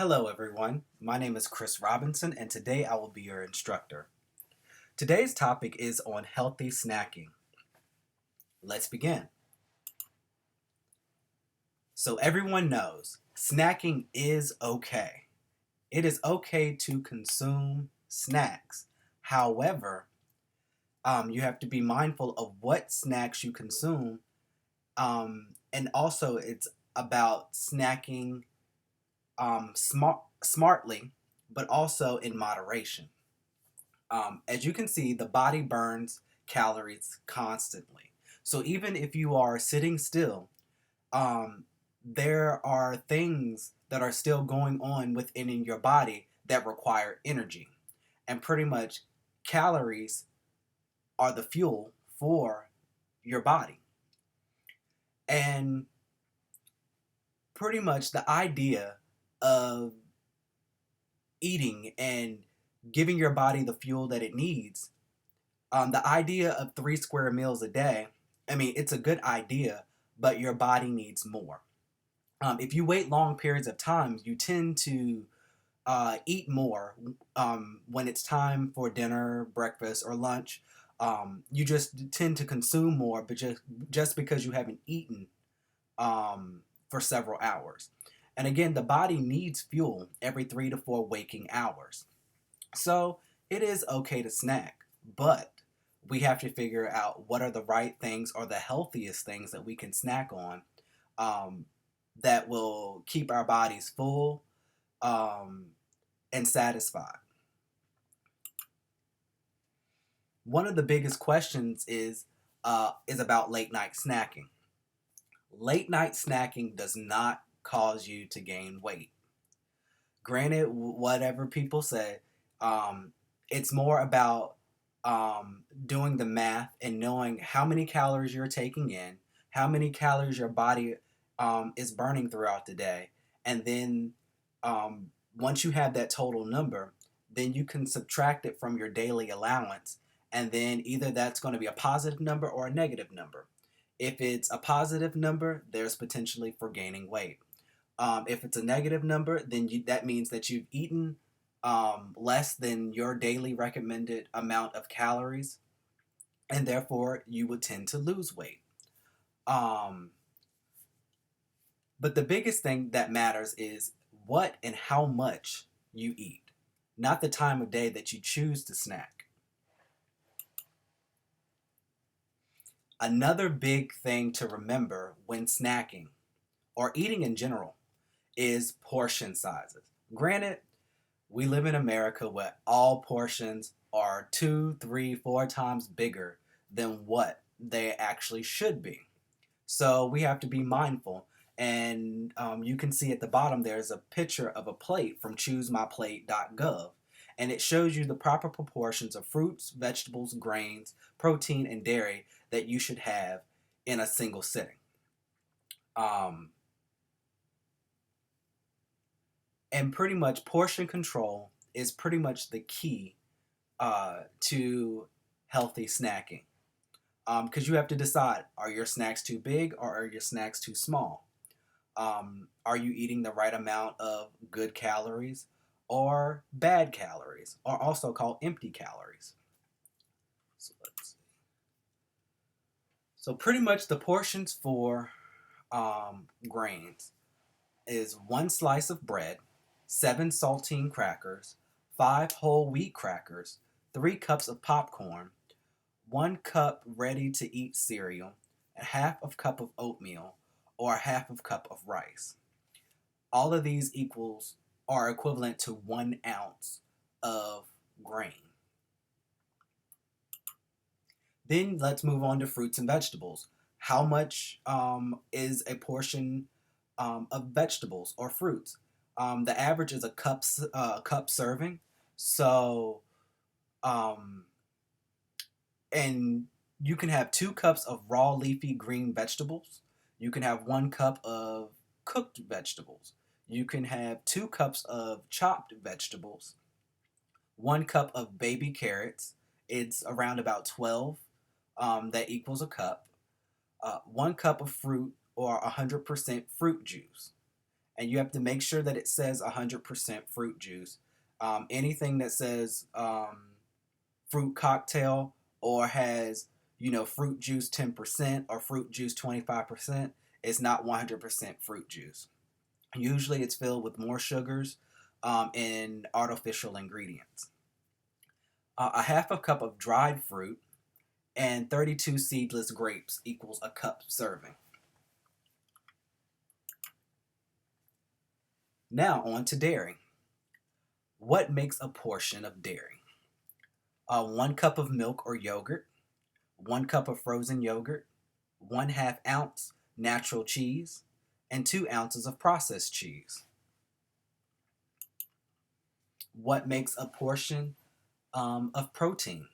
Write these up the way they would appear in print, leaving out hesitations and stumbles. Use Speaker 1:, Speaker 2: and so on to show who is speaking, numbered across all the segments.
Speaker 1: Hello, everyone. My name is Chris Robinson, and today I will be your instructor. Today's topic is on healthy snacking. Let's begin. So, everyone knows snacking is okay. It is okay to consume snacks. However, you have to be mindful of what snacks you consume, and also it's about snacking smartly, but also in moderation. As you can see, the body burns calories constantly. So even if you are sitting still, um, there are things that are still going on within your body that require energy. And pretty much calories are the fuel for your body. And pretty much the idea of eating and giving your body the fuel that it needs, the idea of 3 square meals a day, I mean, it's a good idea, but your body needs more. If you wait long periods of time, you tend to eat more when it's time for dinner, breakfast, or lunch. You just tend to consume more, but just because you haven't eaten for several hours. And again, the body needs fuel every 3 to 4 waking hours. So it is okay to snack, but we have to figure out what are the right things or the healthiest things that we can snack on, um, that will keep our bodies full, um, and satisfied. One of the biggest questions is about late night snacking. Late night snacking does not cause you to gain weight. Granted, whatever people say, um, it's more about doing the math and knowing how many calories you're taking in, how many calories your body is burning throughout the day, and then um, once you have that total number, then you can subtract it from your daily allowance, and then either that's going to be a positive number or a negative number. If it's a positive number, there's potentially for gaining weight. If it's a negative number, then that means that you've eaten less than your daily recommended amount of calories, and therefore you would tend to lose weight. Um, but the biggest thing that matters is what and how much you eat, not the time of day that you choose to snack. Another big thing to remember when snacking or eating in general is portion sizes. Granted, we live in America where all portions are 2, 3, 4 times bigger than what they actually should be. So we have to be mindful. And you can see at the bottom there's a picture of a plate from choosemyplate.gov. And it shows you the proper proportions of fruits, vegetables, grains, protein, and dairy that you should have in a single sitting. Um, and pretty much portion control is pretty much the key to healthy snacking. Because you have to decide, are your snacks too big or are your snacks too small? Are you eating the right amount of good calories or bad calories, or also called empty calories? So let's see. So pretty much the portions for grains is 1 slice of bread, 7 saltine crackers, 5 whole wheat crackers, 3 cups of popcorn, 1 cup ready to eat cereal, a half of cup of oatmeal, or a half of cup of rice. All of these equals are equivalent to 1 ounce of grain. Then let's move on to fruits and vegetables. How much is a portion of vegetables or fruits? The average is a cup serving. So um, and you can have 2 cups of raw leafy green vegetables. You can have 1 cup of cooked vegetables. You can have 2 cups of chopped vegetables, 1 cup of baby carrots. It's around about 12. That equals a cup. 1 cup of fruit or 100% fruit juice. and you have to make sure that it says 100% fruit juice. Anything that says fruit cocktail or has fruit juice 10% or fruit juice 25% is not 100% fruit juice. Usually it's filled with more sugars and artificial ingredients. A half a cup of dried fruit and 32 seedless grapes equals a cup serving. Now on to dairy. What makes a portion of dairy? 1 cup of milk or yogurt, 1 cup of frozen yogurt, 1/2 ounce natural cheese, and 2 ounces of processed cheese. What makes a portion of protein?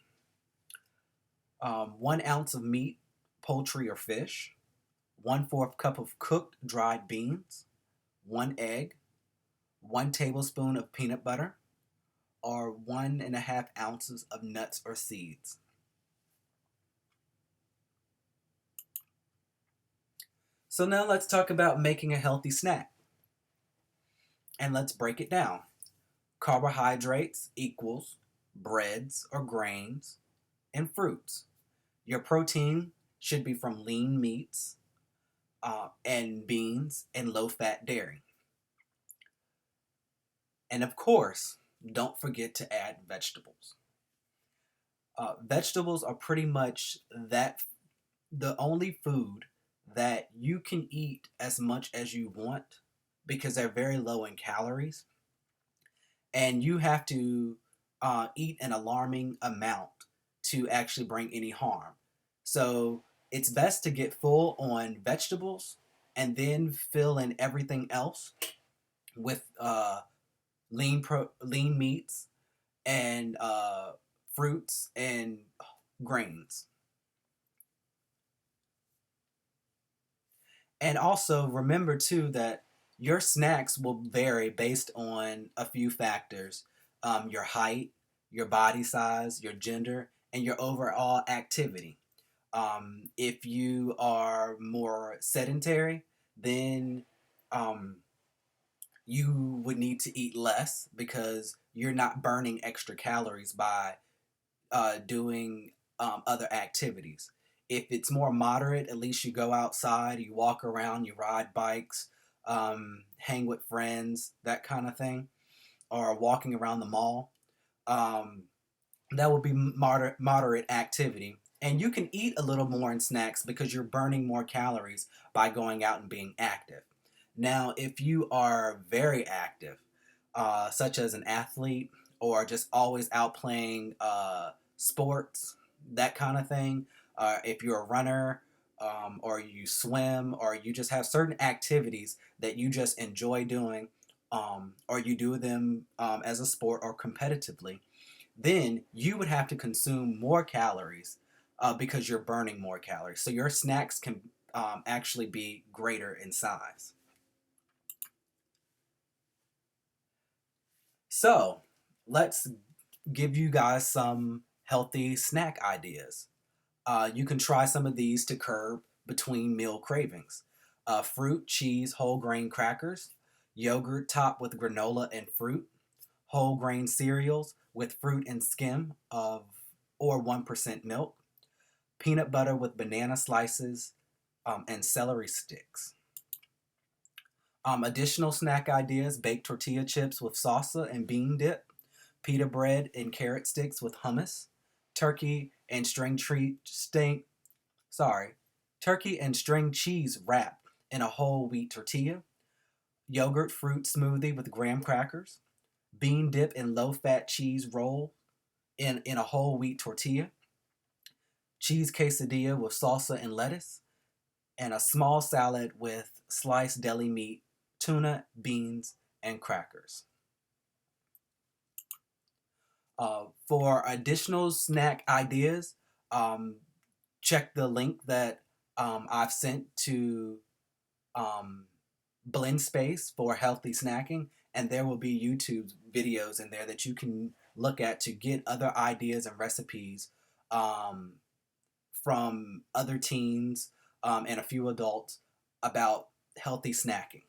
Speaker 1: 1 ounce of meat, poultry, or fish, 1/4 cup of cooked dried beans, 1 egg, 1 tablespoon of peanut butter, or 1.5 ounces of nuts or seeds. So now let's talk about making a healthy snack. And let's break it down. Carbohydrates equals breads or grains and fruits. Your protein should be from lean meats and beans and low-fat dairy. And of course, don't forget to add vegetables. Vegetables are pretty much the only food that you can eat as much as you want because they're very low in calories, and you have to eat an alarming amount to actually bring any harm. So it's best to get full on vegetables and then fill in everything else with lean meats and fruits and grains. And also remember too that your snacks will vary based on a few factors: your height, your body size, your gender, and your overall activity. If you are more sedentary, then um, you would need to eat less because you're not burning extra calories by doing other activities. If it's more moderate, at least you go outside, you walk around, you ride bikes, hang with friends, that kind of thing, or walking around the mall. Um, that would be moderate activity. And you can eat a little more in snacks because you're burning more calories by going out and being active. Now, if you are very active, such as an athlete or just always out playing sports, that kind of thing, if you're a runner or you swim or you just have certain activities that you just enjoy doing or you do them as a sport or competitively, then you would have to consume more calories because you're burning more calories. So your snacks can actually be greater in size. So let's give you guys some healthy snack ideas. You can try some of these to curb between meal cravings. Fruit, cheese, whole grain crackers, yogurt topped with granola and fruit, whole grain cereals with fruit and skim of or 1% milk, peanut butter with banana slices and celery sticks. Additional snack ideas: baked tortilla chips with salsa and bean dip, pita bread and carrot sticks with hummus, turkey and string tree stink. Sorry, turkey and string cheese wrap in a whole wheat tortilla, yogurt fruit smoothie with graham crackers, bean dip and low fat cheese roll in a whole wheat tortilla, cheese quesadilla with salsa and lettuce, and a small salad with sliced deli meat, tuna, beans, and crackers. For additional snack ideas, um, check the link that I've sent to um, Blend Space for healthy snacking, and there will be YouTube videos in there that you can look at to get other ideas and recipes um, from other teens and a few adults about healthy snacking.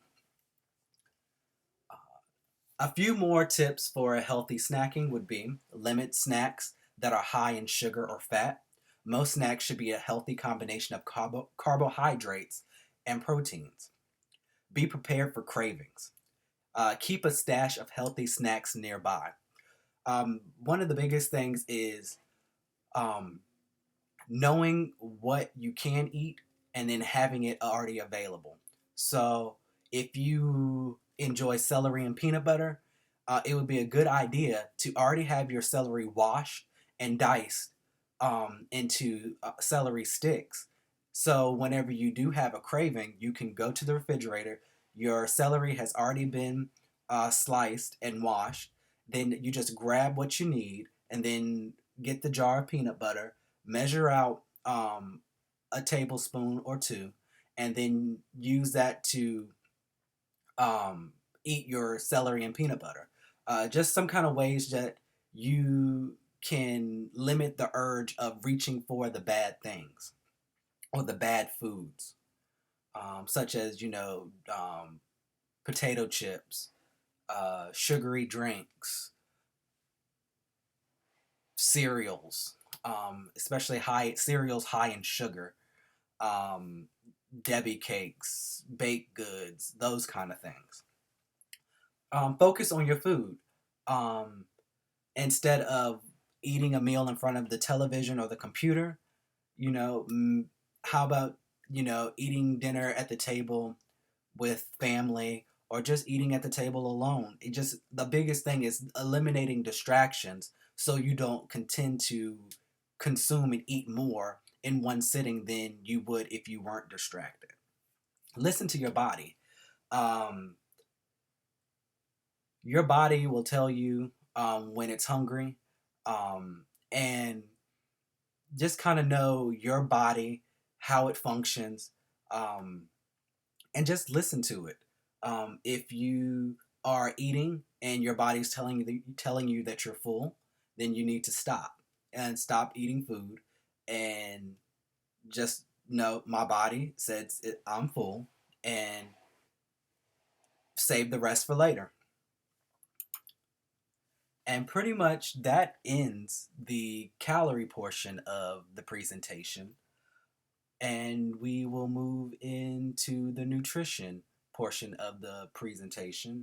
Speaker 1: A few more tips for a healthy snacking would be limit snacks that are high in sugar or fat. Most snacks should be a healthy combination of carbohydrates and proteins. Be prepared for cravings. Keep a stash of healthy snacks nearby. One of the biggest things is um, knowing what you can eat and then having it already available. So if you enjoy celery and peanut butter, it would be a good idea to already have your celery washed and diced into celery sticks. So whenever you do have a craving, you can go to the refrigerator. Your celery has already been sliced and washed. Then you just grab what you need and then get the jar of peanut butter, measure out a tablespoon or two, and then use that to eat your celery and peanut butter. Just some kind of ways that you can limit the urge of reaching for the bad things or the bad foods, such as, potato chips, sugary drinks, cereals, especially high cereals high in sugar, um, Debbie cakes, baked goods, those kind of things. Focus on your food. Um, Instead of eating a meal in front of the television or the computer, you know, how about, eating dinner at the table with family or just eating at the table alone? The biggest thing is eliminating distractions so you don't contend to consume and eat more in one sitting than you would if you weren't distracted. Listen to your body. Um, your body will tell you when it's hungry, and just kind of know your body, how it functions, um, and just listen to it. If you are eating and your body's telling you that you're full, then you need to stop eating food, and just know my body says I'm full, and save the rest for later. And pretty much that ends the calorie portion of the presentation. And we will move into the nutrition portion of the presentation.